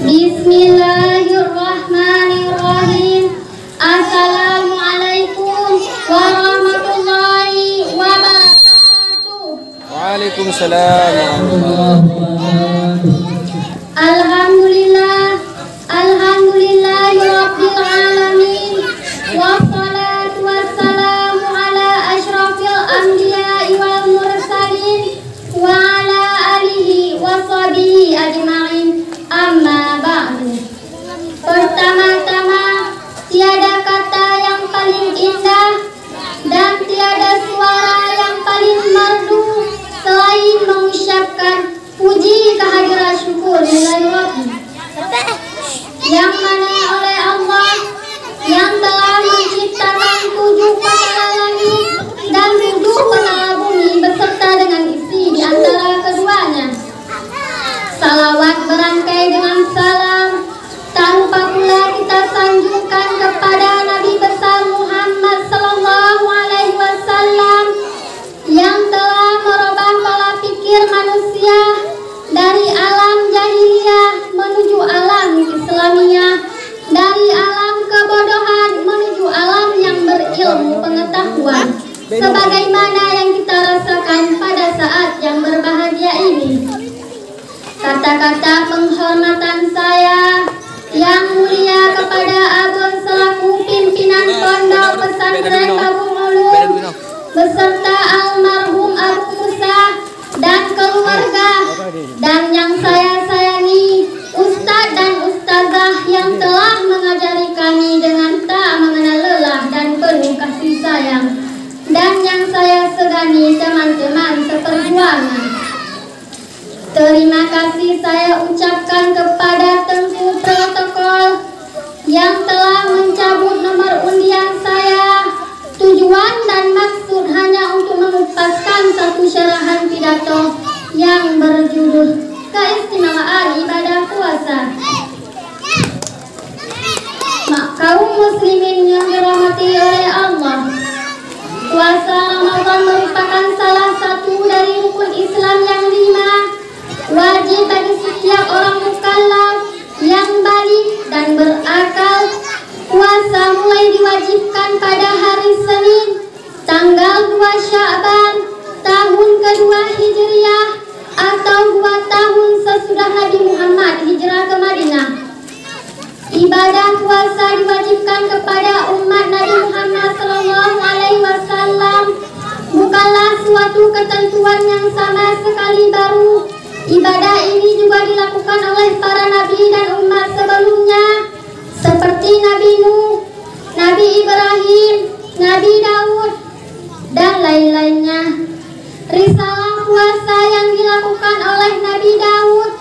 Bismillahirrahmanirrahim. Assalamualaikum warahmatullahi wabarakatuh. Waalaikumsalam warahmatullahi wabarakatuh. Alhamdulillah, alhamdulillahirabbil alamin. Wassalatu wassalamu ala asyrafil anbiya'i wal mursalin wa ala alihi wa sahbihi ajma'in. Amma ba'du. Pertama-tama, tiada kata yang paling indah dan tiada suara yang paling merdu selain mengucapkan puji kehadiran syukur lillahi rabbi, yang mana oleh Allah yang telah menciptakan 7 kepala langit dan 7 kepala bumi beserta dengan isi di antara keduanya. Salawat berangkai dengan salam tanpa pula kita sanjungkan kepada Nabi besar Muhammad sallallahu alaihi wasallam yang telah merubah pola pikir manusia dari alam jahiliyah menuju alam Islamiyah, dari alam kebodohan menuju alam yang berilmu pengetahuan, sebagaimana yang kita rasakan pada saat yang berbahagia ini. Kata-kata penghormatan saya yang mulia kepada Abang selaku pimpinan Pondok Pesantren Babul Ulum beserta almarhum Abu Musa dan keluarga, dan yang saya sayangi Ustadz dan Ustazah yang telah mengajari kami dengan tak mengenal lelah dan penuh kasih sayang, dan yang saya segani teman-teman seperjuangan. Terima kasih saya ucapkan kepada Tengku Protokol yang telah mencabut nomor undian saya. Tujuan dan maksud hanya untuk mengupaskan satu syarahan pidato yang berjudul Keistimewaan Ibadah Puasa. Kaum muslimin yang dirahmati oleh Allah, puasa Ramadan merupakan salah satu dari rukun Islam yang 5, wajib bagi setiap orang mukallaf yang balik dan berakal. Puasa mulai diwajibkan pada hari Senin, tanggal 2 Sya'ban, tahun kedua Hijriah atau 2 tahun sesudah Nabi Muhammad hijrah ke Madinah. Ibadah puasa diwajibkan kepada umat Nabi Muhammad sallallahu alaihi wasallam, bukanlah suatu ketentuan yang sama sekali baru. Ibadah ini juga dilakukan oleh para nabi dan umat sebelumnya, seperti Nabi Nuh, Nabi Ibrahim, Nabi Daud, dan lain-lainnya. Risalah puasa yang dilakukan oleh Nabi Daud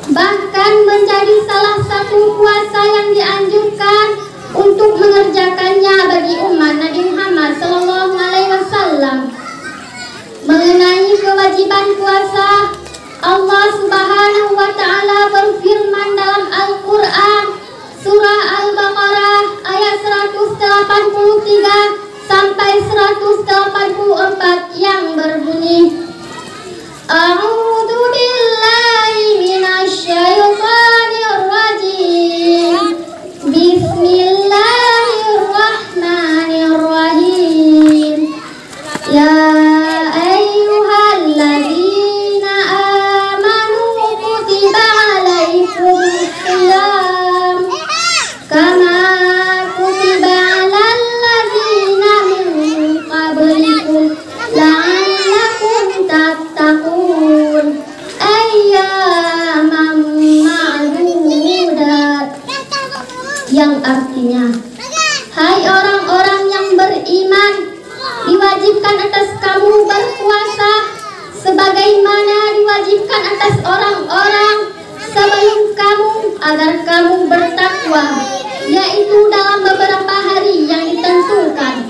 bahkan menjadi salah satu puasa yang dianjurkan untuk mengerjakannya bagi umat Nabi Muhammad SAW. Mengenai kewajiban puasa, Allah Subhanahu wa Ta'ala berfirman dalam Al-Quran surah Al-Baqarah ayat 183 sampai 184 yang berbunyi, A'udzu billahi minasyaitonir rajim. Bismillahirrahmanirrahim. Ya ayyuhalladzina amanu kutiba alaikumusiyam kama kutiba alal ladzina min qablikum la'allakum tattaqun ayyaman ma'dudat, yang artinya, hai orang-orang yang beriman, diwajibkan atas kamu berpuasa sebagaimana diwajibkan atas orang-orang sebelum kamu agar kamu bertakwa, yaitu dalam beberapa hari yang ditentukan.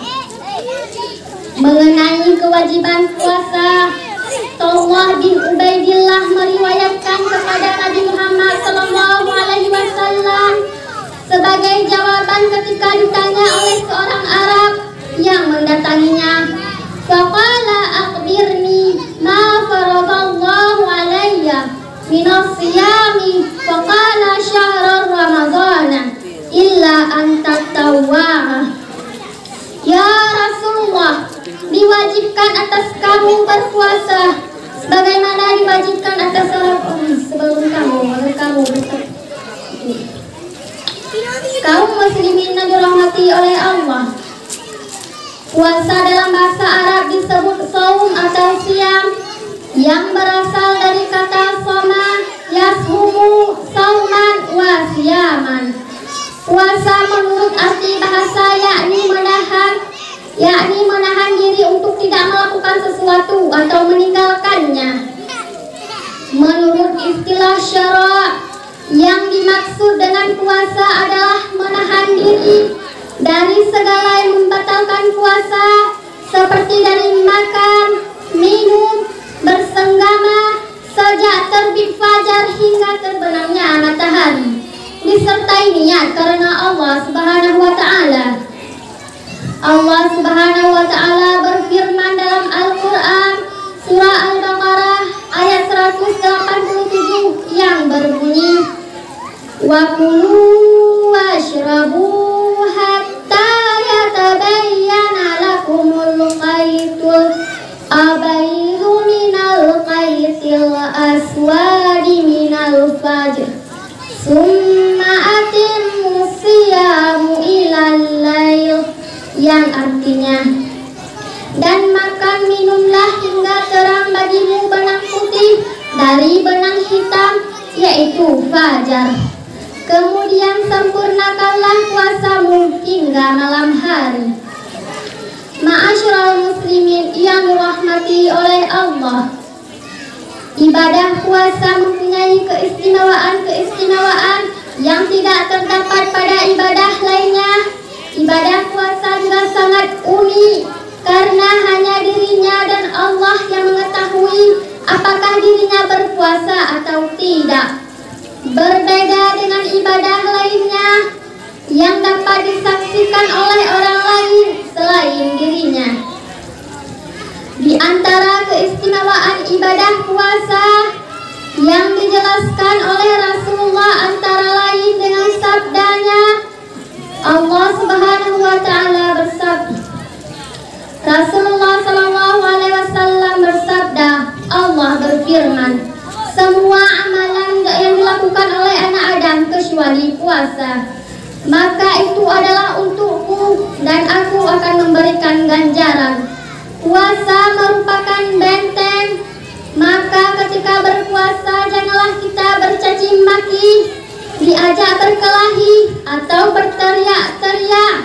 Mengenai kewajiban puasa, Talha bin Ubaidillah meriwayatkan kepada Nabi Muhammad SAW sebagai jawaban ketika ditanya oleh seorang Arab yang mendatanginya. Faqala akhbirni ma faradallahu alayya minas siyami, faqala syahra diwajibkan atas kamu berpuasa sebagaimana diwajibkan atas orang sebelum kamu kaum muslimin yang dirahmati oleh Allah. Puasa dalam bahasa Arab disebut saum atau siam, yang berasal dari kata soma yashumu sauman wa siyaman. Puasa menurut arti bahasa yakni menahan diri untuk tidak melakukan sesuatu atau meninggalkannya. Menurut istilah syara', yang dimaksud dengan puasa adalah menahan diri dari segala yang membatalkan puasa, seperti dari makan, minum, bersenggama sejak terbit fajar hingga terbenamnya matahari, disertai niat karena Allah Subhanahu wa Ta'ala. Allah Subhanahu wa Ta'ala berfirman dalam Al-Quran surah Al-Baqarah ayat 187 yang berbunyi, wa kulu washrabu hatta yatabayyana lakumul khaytul abaydu minal khaytil aswadi minal fajr summa atimmu siyamu ilal layl, yang artinya, dan makan minumlah hingga terang bagimu benang putih dari benang hitam, yaitu fajar. Kemudian sempurnakanlah puasamu hingga malam hari. Ma'asyiral muslimin yang dirahmati oleh Allah, ibadah puasa mempunyai keistimewaan yang tidak terdapat pada ibadah lainnya. Ibadah puasa juga sangat unik karena hanya dirinya dan Allah yang mengetahui apakah dirinya berpuasa atau tidak. Berbeda dengan ibadah lainnya yang dapat disaksikan oleh orang lain selain dirinya. Di antara keistimewaan ibadah puasa yang dijelaskan oleh Rasulullah antara lain dengan sabdanya, Allah Subhanahu wa Ta'ala bersabda, Rasulullah Sallallahu Alaihi Wasallam bersabda, Allah berfirman, semua amalan yang dilakukan oleh anak Adam kecuali puasa, maka itu adalah untukku dan aku akan memberikan ganjaran. Puasa merupakan benteng, maka ketika berpuasa janganlah kita bercaci maki, diajak berkelahi atau berteriak-teriak.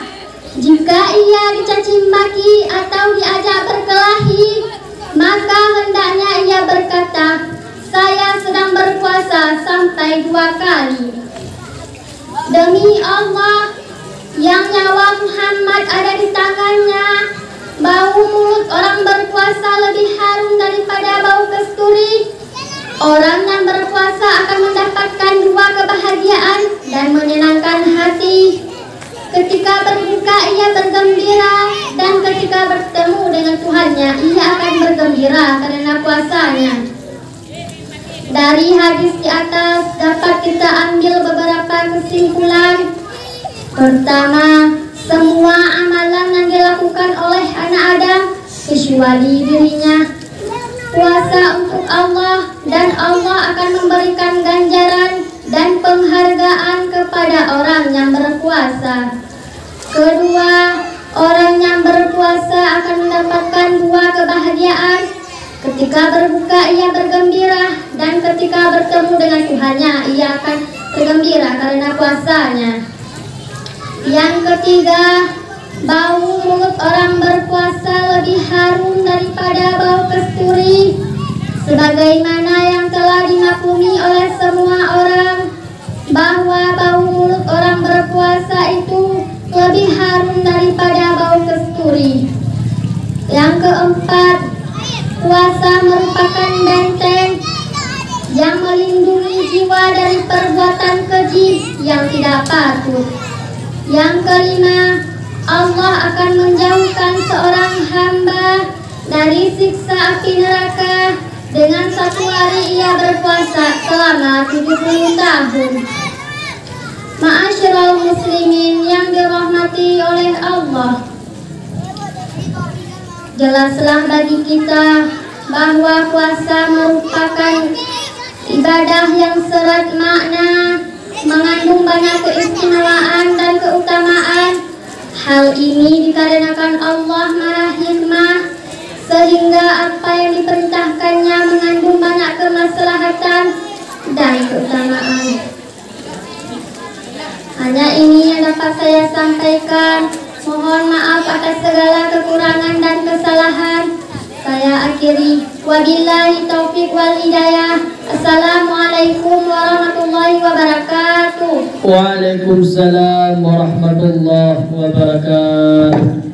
Jika ia dicaci maki atau diajak berkelahi, maka hendaknya ia berkata, saya sedang berpuasa sampai 2 kali. Demi Allah yang nyawa Muhammad ada di tangannya, bau mulut orang berpuasa lebih harum daripada bau kasturi. Orang yang berpuasa akan mendapatkan 2 kebahagiaan dan menyenangkan hati. Ketika berbuka ia bergembira, dan ketika bertemu dengan Tuhannya ia akan bergembira karena puasanya. Dari hadis di atas dapat kita ambil beberapa kesimpulan. Pertama, semua amalan yang dilakukan oleh anak Adam kecuali dirinya puasa untuk Allah, dan Allah akan memberikan ganjaran dan penghargaan kepada orang yang berpuasa. Kedua, orang yang berpuasa akan mendapatkan 2 kebahagiaan. Ketika berbuka ia bergembira, dan ketika bertemu dengan Tuhannya ia akan bergembira karena puasanya. Yang ketiga, bau mulut orang berpuasa lebih harum daripada bau kasturi, sebagaimana yang telah dimaklumi oleh semua orang bahwa bau mulut orang berpuasa itu lebih harum daripada bau kasturi. Yang keempat, puasa merupakan benteng yang melindungi jiwa dari perbuatan keji yang tidak patut. Yang kelima, Allah akan menjauhkan seorang hamba dari siksa api neraka dengan 1 hari ia berpuasa selama 70 tahun. Ma'asyiral muslimin yang dirahmati oleh Allah, Jelaslah bagi kita bahwa puasa merupakan ibadah yang syarat makna, mengandung banyak keistimewaan dan keutamaan. Hal ini dikarenakan Allah Maha Hikmah, sehingga apa yang diperintahkannya mengandung banyak kemaslahatan dan keutamaan. Hanya ini yang dapat saya sampaikan. Mohon maaf atas segala kekurangan dan kesalahan. Saya akhiri. Wabillahi taufiq wal hidayah. Assalamualaikum warahmatullahi wabarakatuh. Waalaikumsalam warahmatullahi wabarakatuh.